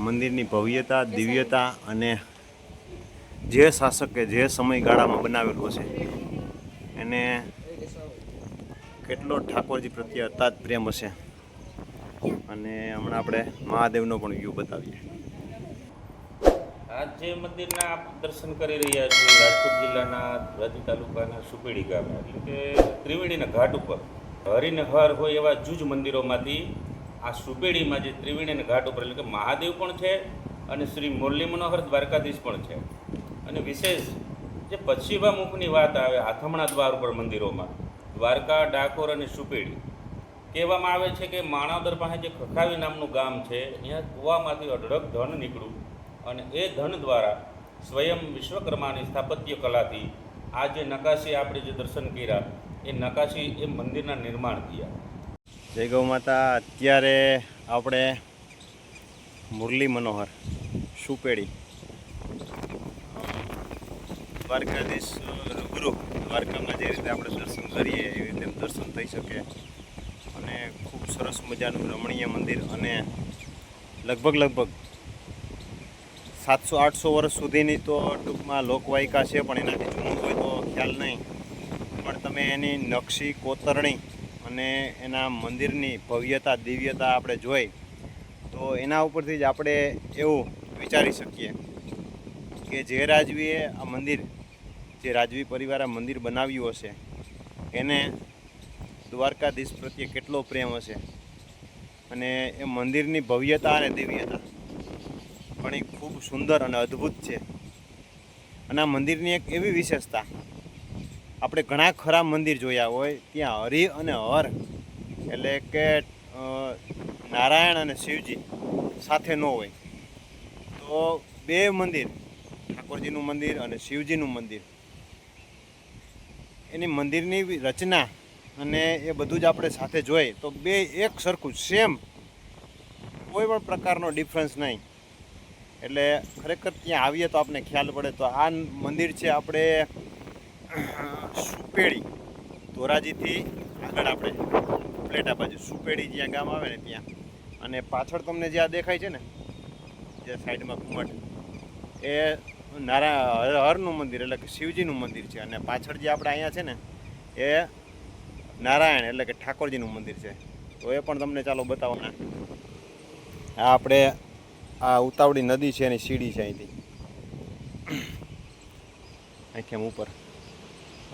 મંદિરની ભવ્યતા, દિવ્યતા અને જે શાસકે જે સમયગાળામાં બનાવેલું છે એને કેટલો ઠાકોરજી પ્રત્યે અતાત પ્રેમ હશે. અને હમણાં આપણે મહાદેવનો પણ વ્યૂ બતાવીએ. આજ જે મંદિરના આપ દર્શન કરી રહ્યા છીએ રાજકોટ જિલ્લાના ધોરાજી તાલુકાના સુપેડી ગામે, એટલે કે ત્રિવેણીના ઘાટ ઉપર હરિને હર હોય એવા જૂજ મંદિરોમાંથી આ સુપેડીમાં જે ત્રિવેણીના ઘાટ ઉપર એટલે કે મહાદેવ પણ છે અને શ્રી મુરલી મનોહર દ્વારકાધીશ પણ છે. અને વિશેષ જે પશ્ચિમામુખની વાત આવે આથમણા દ્વાર ઉપર મંદિરોમાં દ્વારકા, ડાકોર અને સુપેડી, કહેવામાં આવે છે કે માણાવદર પાસે જે ખખાવી નામનું ગામ છે ત્યાં કૂવામાંથી અઢળક ધન નીકળ્યું અને એ ધન દ્વારા સ્વયં વિશ્વકર્માની સ્થાપત્ય કલાથી આ જે નકાશી આપણે જે દર્શન કર્યા એ નકાશી એ મંદિરના નિર્માણ થયા. જય ગૌ માતા. અત્યારે આપણે મુરલી મનોહર સુપેડી દ્વારકાધીશ રૂબરૂ દ્વારકામાં જે રીતે આપણે દર્શન કરીએ એવી રીતે દર્શન થઈ શકે. અને ખૂબ સરસ મજાનું રમણીય મંદિર અને લગભગ 700-800 વર્ષ સુધીની તો ટૂંકમાં લોકવાયકા છે, પણ એનાથી જૂનું હોય તો ખ્યાલ નહીં. પણ તમે એની નકશી, કોતરણી અને એના મંદિરની ભવ્યતા, દિવ્યતા આપણે જોઈ તો એના ઉપરથી જ આપણે એવું વિચારી શકીએ કે જે રાજવીએ આ મંદિર, જે રાજવી પરિવારે આ મંદિર બનાવ્યું હશે એને દ્વારકાધીશ પ્રત્યે કેટલો પ્રેમ હશે. અને એ મંદિરની ભવ્યતા અને દિવ્યતા પણ એ ખૂબ સુંદર અને અદ્ભુત છે. અને આ મંદિરની એક એવી વિશેષતા, આપણે ઘણા ખરા મંદિર જોયા હોય ત્યાં હરિ અને હર એટલે કે નારાયણ અને શિવજી સાથે ન હોય, તો બે મંદિર, ઠાકોરજીનું મંદિર અને શિવજીનું મંદિર, એની મંદિરની રચના અને એ બધું જ આપણે સાથે જોઈએ તો બે એક સરખું સેમ, કોઈ પણ પ્રકારનો ડિફરન્સ નહીં. એટલે ખરેખર ત્યાં આવીએ તો આપણે ખ્યાલ પડે. તો આ મંદિર છે આપણે સુપેડી, ધોરાજીથી આગળ આપણે ઉપલેટા બાજુ સુપેડી જ્યાં ગામ આવે ને ત્યાં. અને પાછળ તમને જ્યાં દેખાય છે ને જે સાઈડમાં ઘુમટ, એ હરનું મંદિર એટલે કે શિવજીનું મંદિર છે. અને પાછળ જે આપણે અહીંયા છે ને એ નારાયણ એટલે કે ઠાકોરજીનું મંદિર છે. તો એ પણ તમને ચાલો બતાવવાના. આ આપણે આ ઉતાવળી નદી છે એની સીડી છે અહીંથી આખેમ ઉપર.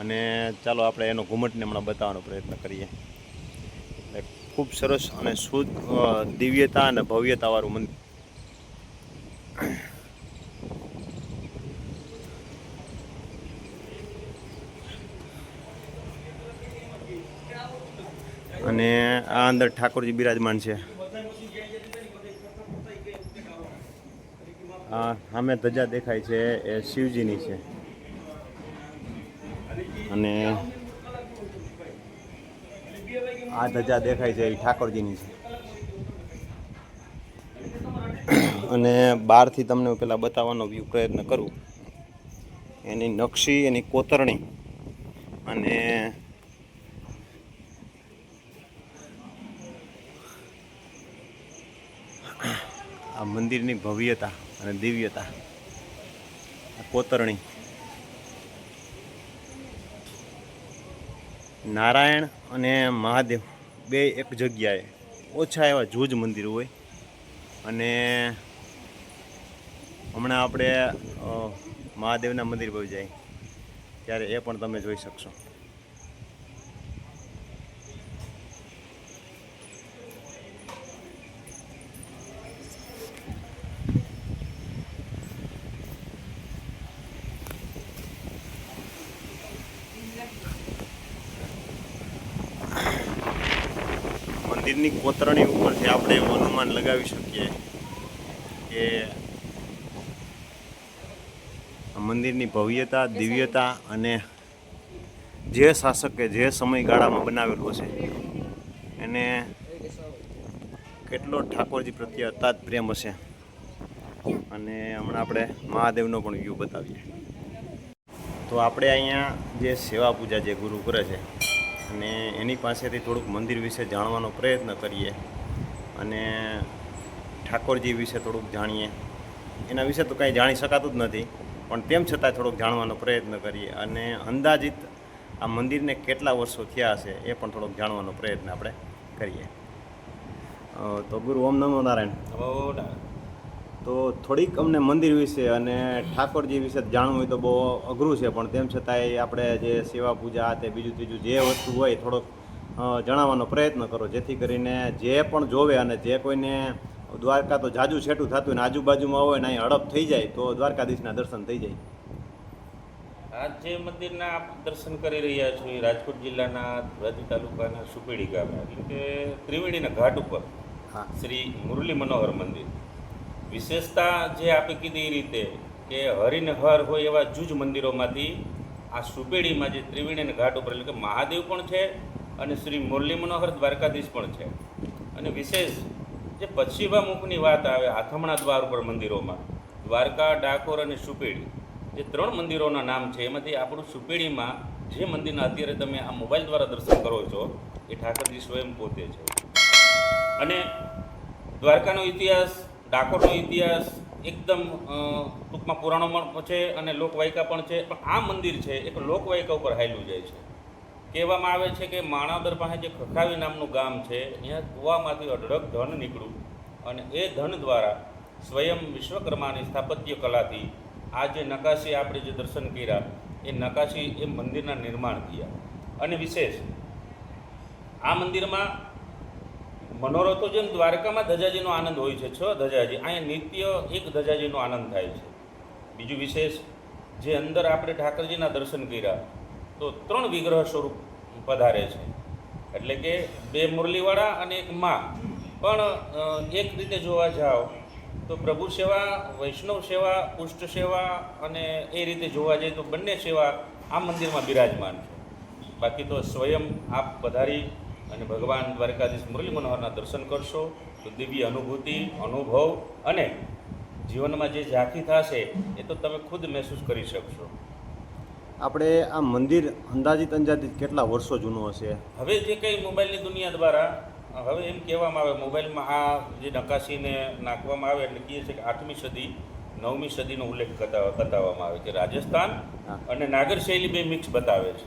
અને ચાલો આપણે એનો ઘુમટને હમણાં બતાવવાનો પ્રયત્ન કરીએ. એટલે ખૂબ સરસ અને શુદ્ધ દિવ્યતા અને ભવ્યતાવાળું મંદિર. અને આ અંદર ઠાકોરજી બિરાજમાન છે. આ સામે ધજા દેખાય છે એ શિવજીની છે. અને આ ધજા દેખાય છે એ ઠાકોરજીની છે. અને બહારથી તમને પેલા બતાવવાનો પ્રયત્ન કરું. એની નકશી, એની કોતરણી અને આ મંદિરની ભવ્યતા અને દિવ્યતા, આ કોતરણી. નારાયણ અને મહાદેવ બે એક જગ્યાએ, ઓછા એવા જૂજ મંદિર હોય. અને હમણાં આપણે મહાદેવના મંદિર પર જાય ત્યારે એ પણ તમે જોઈ શકશો. મંદિરની કોતરણી ઉપરથી આપણે એવું અનુમાન લગાવી શકીએ કે મંદિરની ભવ્યતા, દિવ્યતા અને જે શાસકે જે સમયગાળામાં બનાવેલું હશે એને કેટલો ઠાકોરજી પ્રત્યે અતાત પ્રેમ હશે. અને હમણાં આપણે મહાદેવનો પણ વ્યૂ બતાવીએ. તો આપણે અહીંયા જે સેવા પૂજા જે ગુરુ કરે છે અને એની પાસેથી થોડુંક મંદિર વિશે જાણવાનો પ્રયત્ન કરીએ. અને ઠાકોરજી વિશે થોડુંક જાણીએ. એના વિશે તો કંઈ જાણી શકાતું જ નથી, પણ તેમ છતાંય થોડોક જાણવાનો પ્રયત્ન કરીએ અને અંદાજિત આ મંદિરને કેટલા વર્ષો થયા હશે એ પણ થોડોક જાણવાનો પ્રયત્ન આપણે કરીએ. તો ગુરુ ઓમ નમો નારાયણ. તો થોડીક અમને મંદિર વિશે અને ઠાકોરજી વિશે જાણવું હોય તો બહુ અઘરું છે, પણ તેમ છતાંય આપણે જે સેવા પૂજા તે બીજું ત્રીજું જે વસ્તુ હોય થોડોક જણાવવાનો પ્રયત્ન કરો, જેથી કરીને જે પણ જોવે અને જે કોઈને દ્વારકા તો જાજુ છેટું થતું હોય ને આજુબાજુમાં હોય ને અહીં હડપ થઈ જાય તો દ્વારકાધીશના દર્શન થઈ જાય. આ જે મંદિરના આપ દર્શન કરી રહ્યા છો એ રાજકોટ જિલ્લાના ધ્રાજી તાલુકાના સુપેડી ગામે એટલે કે ત્રિવેણીના ઘાટ ઉપર હા. શ્રી મુરલી મનોહર મંદિર. વિશેષતા જે આપે કીધી એ રીતે કે હરિને હર હોય એવા જૂજ મંદિરોમાંથી આ સુપેડીમાં જે ત્રિવેણીના ઘાટ ઉપર એટલે કે મહાદેવ પણ છે અને શ્રી મુરલી મનોહર દ્વારકાધીશ પણ છે. અને વિશેષ જે પશ્ચિમામુખની વાત આવે આથમણા દ્વાર ઉપર મંદિરોમાં દ્વારકા, ડાકોર અને સુપેડી જે 3 મંદિરોના નામ છે, એમાંથી આપણું સુપેડીમાં જે મંદિરના અત્યારે તમે આ મોબાઈલ દ્વારા દર્શન કરો છો એ ઠાકરજી સ્વયં પોતે છે. અને દ્વારકાનો ઇતિહાસ, ડાકોરનો ઇતિહાસ એકદમ ટૂંકમાં પુરાણોમાં છે અને લોકવાયકા પણ છે, પણ આ મંદિર છે એક લોકવાયકા ઉપર હાલ્યું જાય છે. કહેવામાં આવે છે કે માણાવદર પાસે જે ખખાવી નામનું ગામ છે ત્યાં કૂવામાંથી અઢળક ધન નીકળ્યું અને એ ધન દ્વારા સ્વયં વિશ્વકર્માની સ્થાપત્ય કલાથી આ જે નકાશી આપણે જે દર્શન કર્યા એ નકાશી એ મંદિરના નિર્માણ થયા. અને વિશેષ આ મંદિરમાં મનોરથો જેમ દ્વારકામાં ધજાજીનો આનંદ હોય છે 6 ધજાજી, અહીંયા નિત્ય 1 ધજાજીનો આનંદ થાય છે. બીજું વિશેષ જે અંદર આપણે ઠાકરજીના દર્શન કર્યા તો 3 વિગ્રહ સ્વરૂપ પધારે છે, એટલે કે 2 મુરલીવાળા અને 1 માં. પણ એક રીતે જોવા જાઓ તો પ્રભુ સેવા, વૈષ્ણવ સેવા, પુષ્ટ સેવા અને એ રીતે જોવા જઈએ તો બંને સેવા આ મંદિરમાં બિરાજમાન છે. બાકી તો સ્વયં આપ પધારી અને ભગવાન દ્વારકાધીશ મુરલી મનોહરના દર્શન કરશો તો દિવ્ય અનુભૂતિ, અનુભવ અને જીવનમાં જે ઝાંખી થશે એ તો તમે ખુદ મહેસૂસ કરી શકશો. આપણે આ મંદિર અંદાજિત કેટલા વર્ષો જૂનું હશે? હવે જે કંઈ મોબાઈલની દુનિયા દ્વારા હવે એમ કહેવામાં આવે, મોબાઈલમાં આ જે નકાશીને નાખવામાં આવે એટલે કહે છે કે 8મી સદી 9મી સદીનો ઉલ્લેખ બતાવવામાં આવે કે રાજસ્થાન અને નાગર શૈલી 2 મિક્સ બતાવે છે.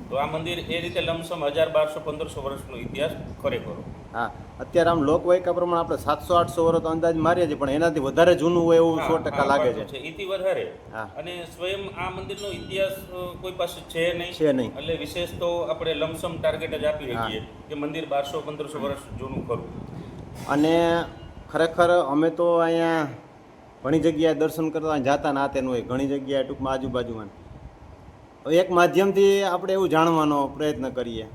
તો આ મંદિર એ રીતે લમસમ 1200-1500 વર્ષનો ઇતિહાસ ખરેખર. હા, અત્યારે આમ લોકવાયકા પ્રમાણે આપણે 700-800 વર્ષ તો અંદાજ મારીએ છીએ, પણ એનાથી વધારે જૂનું હોય એવું 100% લાગે છે. એથી વધારે. હા. અને સ્વયં આ મંદિરનો ઇતિહાસ કોઈ પાસે છે નહીં. એટલે વિશેષ તો આપણે લમસમ ટાર્ગેટ જ આપી શકીએ કે મંદિર 1200-1500 વર્ષ જૂનું ખરું. અને ખરેખર અમે તો અહીંયા ઘણી જગ્યાએ દર્શન કરતા જતા ના તેનું હોય, ઘણી જગ્યાએ ટૂંકમાં આજુબાજુમાં એક માધ્યમથી આપણે એવું જાણવાનો પ્રયત્ન કરીએ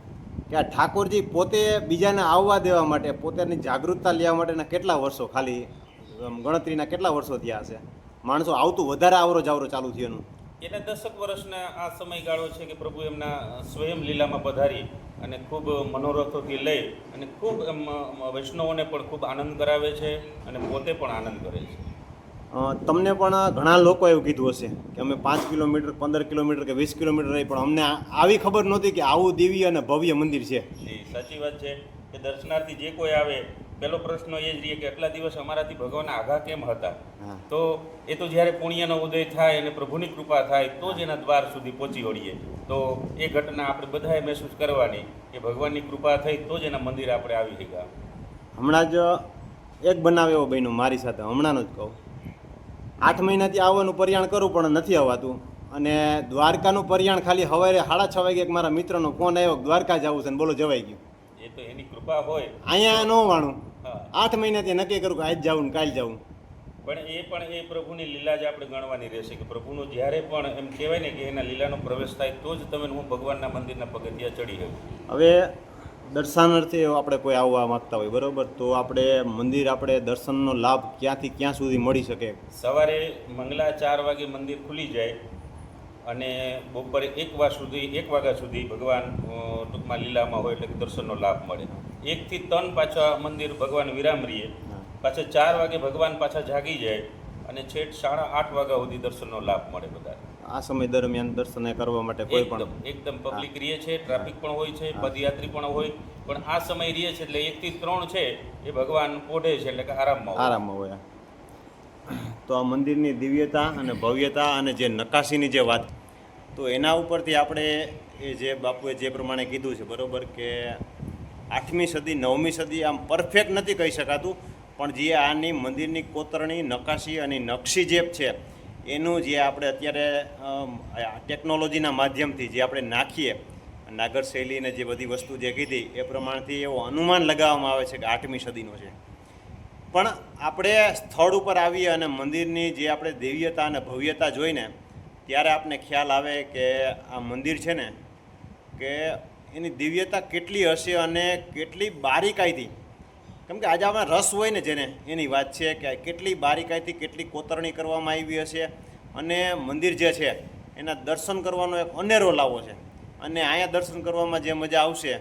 કે આ ઠાકોરજી પોતે બીજાને આવવા દેવા માટે, પોતાની જાગૃતતા લેવા માટેના કેટલા વર્ષો, ખાલી ગણતરીના કેટલા વર્ષો થયા હશે? માણસો આવતું વધારે આવરો જાવરો ચાલુ થયું એના 10 વર્ષના આ સમયગાળો છે કે પ્રભુ એમના સ્વયં લીલામાં પધારી અને ખૂબ મનોરથોથી લઈ અને ખૂબ વૈષ્ણવોને પણ ખૂબ આનંદ કરાવે છે અને પોતે પણ આનંદ કરે છે. તમને પણ ઘણા લોકો એવું કીધું હશે કે અમે 5 કિલોમીટર, 15 કિલોમીટર કે 20 કિલોમીટર રહી, પણ અમને આવી ખબર નહોતી કે આવું દિવ્ય અને ભવ્ય મંદિર છે. સાચી વાત છે કે દર્શનાર્થી જે કોઈ આવે પહેલો પ્રશ્ન એ જ રહે કે આટલા દિવસ અમારાથી ભગવાન આઘા કેમ હતા? તો એ તો જ્યારે પુણ્યનો ઉદય થાય અને પ્રભુની કૃપા થાય તો જ એના દ્વાર સુધી પહોંચી વળીએ. તો એ ઘટના આપણે બધાએ મહેસૂસ કરવાની કે ભગવાનની કૃપા થઈ તો જ એના મંદિર આપણે આવી ગયા. હમણાં જ એક બનાવ એવો બન્યો મારી સાથે, હમણાંનો જ કહું. 8 મહિનાથી આવવાનું પર્યાણ કરું પણ નથી આવવાતું, અને દ્વારકાનું પર્યાણ ખાલી સવારે 6:30 વાગે એક મારા મિત્રનો ફોન આવ્યો, દ્વારકા જવું છે ને બોલો જવાઈ ગયું. એ તો એની કૃપા હોય. અહીંયા ન વાણું 8 મહિનાથી નક્કી કરું કે આજ જવું ને કાલ જવું. પણ એ પ્રભુની લીલા જ આપણે ગણવાની રહેશે કે પ્રભુનો જ્યારે પણ એમ કહેવાય ને કે એના લીલાનો પ્રવેશ થાય તો જ તમે હું ભગવાનના મંદિરના પગથિયા ચડી શકું. હવે દર્શનાર્થે આપણે કોઈ આવવા માગતા હોય બરાબર, તો આપણે મંદિર, આપણે દર્શનનો લાભ ક્યાંથી ક્યાં સુધી મળી શકે? સવારે મંગલા 4 વાગે મંદિર ખુલી જાય અને બપોરે 1 વાગ્યા સુધી ભગવાન ટૂંકમાં લીલામાં હોય એટલે દર્શનનો લાભ મળે. 1 થી 3 પાછા મંદિર ભગવાન વિરામ રહીએ, પાછા 4 વાગે ભગવાન પાછા જાગી જાય અને છેક 8:30 વાગ્યા સુધી દર્શનનો લાભ મળે બધા. આ સમય દરમિયાન દર્શન કરવા માટે કોઈ પણ એકદમ પબ્લિક રહે છે, ટ્રાફિક પણ હોય છે, પદયાત્રી પણ હોય, પણ આ સમય રહે છે એટલે 1 થી 3 છે એ ભગવાન પોઢે છે એટલે કે આરામમાં હોય. તો આ મંદિરની દિવ્યતા અને ભવ્યતા અને જે નકાશીની જે વાત, તો એના ઉપરથી આપણે એ જે બાપુએ જે પ્રમાણે કીધું છે બરાબર કે 8મી સદી 9મી સદી આમ પરફેક્ટ નથી કહી શકાતું, પણ જે આની મંદિરની કોતરણી નકાશી અને નકશી જે છે એનું જે આપણે અત્યારે ટેકનોલોજીના માધ્યમથી જે આપણે નાખીએ નાગર શૈલીને જે બધી વસ્તુ જે કીધી એ પ્રમાણથી એવો અનુમાન લગાવવામાં આવે છે કે 8મી સદીનો છે. પણ આપણે સ્થળ ઉપર આવીએ અને મંદિરની જે આપણે દિવ્યતા અને ભવ્યતા જોઈને ત્યારે આપણને ખ્યાલ આવે કે આ મંદિર છે ને કે એની દિવ્યતા કેટલી હશે અને કેટલી બારીકાઈથી, કેમ કે આજે આમાં રસ હોય ને જેને એની વાત છે કે કેટલી બારીકાઈથી કેટલી કોતરણી કરવામાં આવી હશે અને મંદિર જે છે એના દર્શન કરવાનો એક અનેરો લાવો છે. અને અહીંયા દર્શન કરવામાં જે મજા આવશે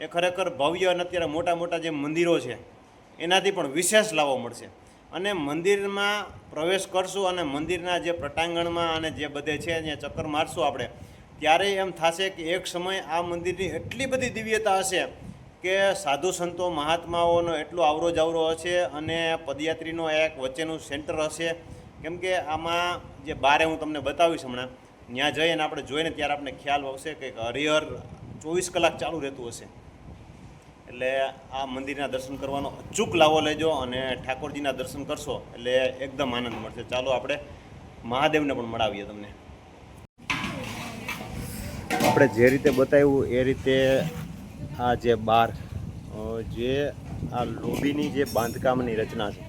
એ ખરેખર ભવ્ય અને અત્યારે મોટા મોટા જે મંદિરો છે એનાથી પણ વિશેષ લાવો મળશે. અને મંદિરમાં પ્રવેશ કરશું અને મંદિરના જે પ્રટાંગણમાં અને જે બધે છે ત્યાં ચક્કર મારશું આપણે, ત્યારે એમ થશે કે એક સમય આ મંદિરની એટલી બધી દિવ્યતા હશે કે સાધુ સંતો મહાત્માઓનો એટલો આવરો જાવરો હશે અને પદયાત્રીનો એક વચ્ચેનું સેન્ટર હશે. કેમ કે આમાં જે બારે હું તમને બતાવીશ હમણાં, ત્યાં જઈને આપણે જોઈને ત્યારે આપણે ખ્યાલ આવશે કે હરિહર 24 કલાક ચાલુ રહેતું હશે. એટલે આ મંદિરના દર્શન કરવાનો અચૂક લાવો લેજો અને ઠાકોરજીના દર્શન કરશો એટલે એકદમ આનંદ મળશે. ચાલો આપણે મહાદેવને પણ મળાવીએ તમને. આપણે જે રીતે બતાવ્યું એ રીતે આ જે બાર જે આ લોબીની જે બાંધકામની રચના છે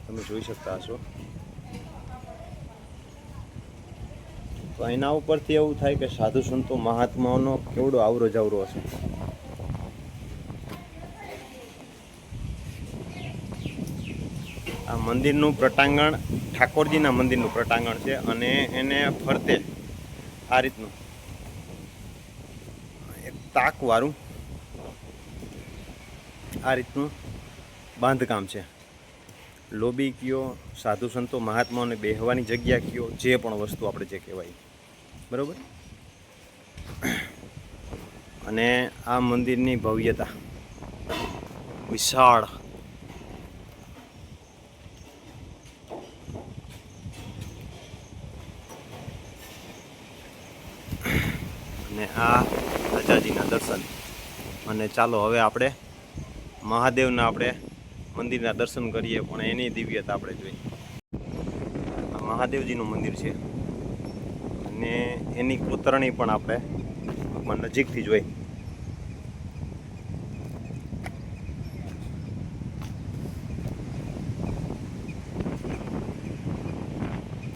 તમે જોઈ શકતા હશો. તો એના ઉપરથી એવું થાય કે સાધુ સંતો મહાત્માઓનો કેવડો આવરો જાવરો હશે. આ મંદિરનું પ્રટાંગણ ઠાકોરજીના મંદિરનું પ્રટાંગણ છે અને એને ફરતે આ રીતનું એક તાકવાળું આ રીતનું બાંધકામ છે. લોબી કયો, સાધુ સંતો મહાત્માઓને બેહવાની જગ્યા કયો, જે પણ વસ્તુ આપણે જે કહેવાય બરાબર. અને આ મંદિરની ભવ્યતા વિશાળ, અને આ રાજાજીના દર્શન. અને ચાલો હવે આપણે મહાદેવના આપણે મંદિરના દર્શન કરીએ પણ એની દિવ્યતા આપણે જોઈએ. આ મહાદેવજીનું મંદિર છે અને એની કોતરણી પણ આપણે નજીકથી જોઈ.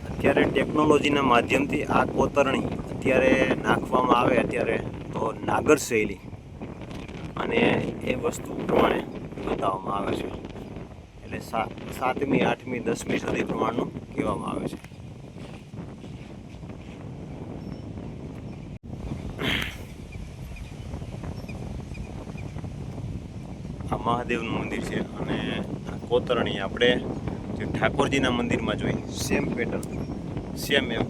અત્યારે ટેકનોલોજીના માધ્યમથી આ કોતરણી અત્યારે નાખવામાં આવે અત્યારે તો નાગર શૈલી અને એ વસ્તુ પ્રમાણે બતાવવામાં આવે છે. એટલે 7મી 8મી 10મી સદી પ્રમાણનું કહેવામાં આવે છે. આ મહાદેવનું મંદિર છે અને આ કોતરણી આપણે જે ઠાકોરજીના મંદિરમાં જોઈ સેમ પેટર્ન સેમ એમ.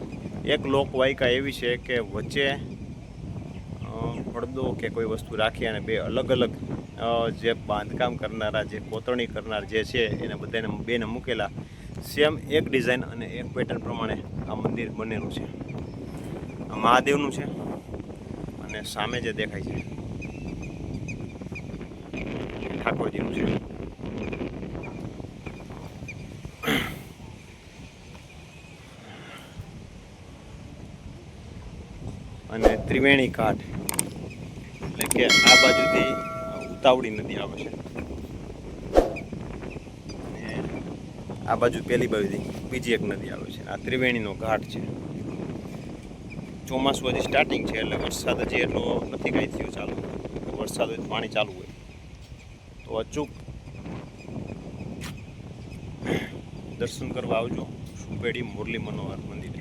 એક લોકવાયકા એવી છે કે વચ્ચે પડદો કે કોઈ વસ્તુ રાખી અને બે અલગ અલગ જે બાંધકામ કરનારા જે કોતરણી કરનાર જે છે એને બધાને બેને મૂકેલા સેમ એક ડિઝાઇન અને એક પેટર્ન પ્રમાણે આ મંદિર બનેલું છે. આ મહાદેવનું છે અને સામે જે દેખાય છે ઠાકોરજીનું છે. અને ત્રિવેણી ઘાટ એટલે કે આ બાજુથી ઉતાવળી નદી આવે છે અને આ બાજુ પેલી બાજુથી બીજી એક નદી આવે છે. આ ત્રિવેણીનો ઘાટ છે. ચોમાસું હજી સ્ટાર્ટિંગ છે એટલે વરસાદ હજી એટલો નથી કાંઈ થયો ચાલુ. વરસાદ હોય પાણી ચાલુ હોય તો અચૂક દર્શન કરવા આવજો સુપેડી મુરલી મનોહર મંદિર.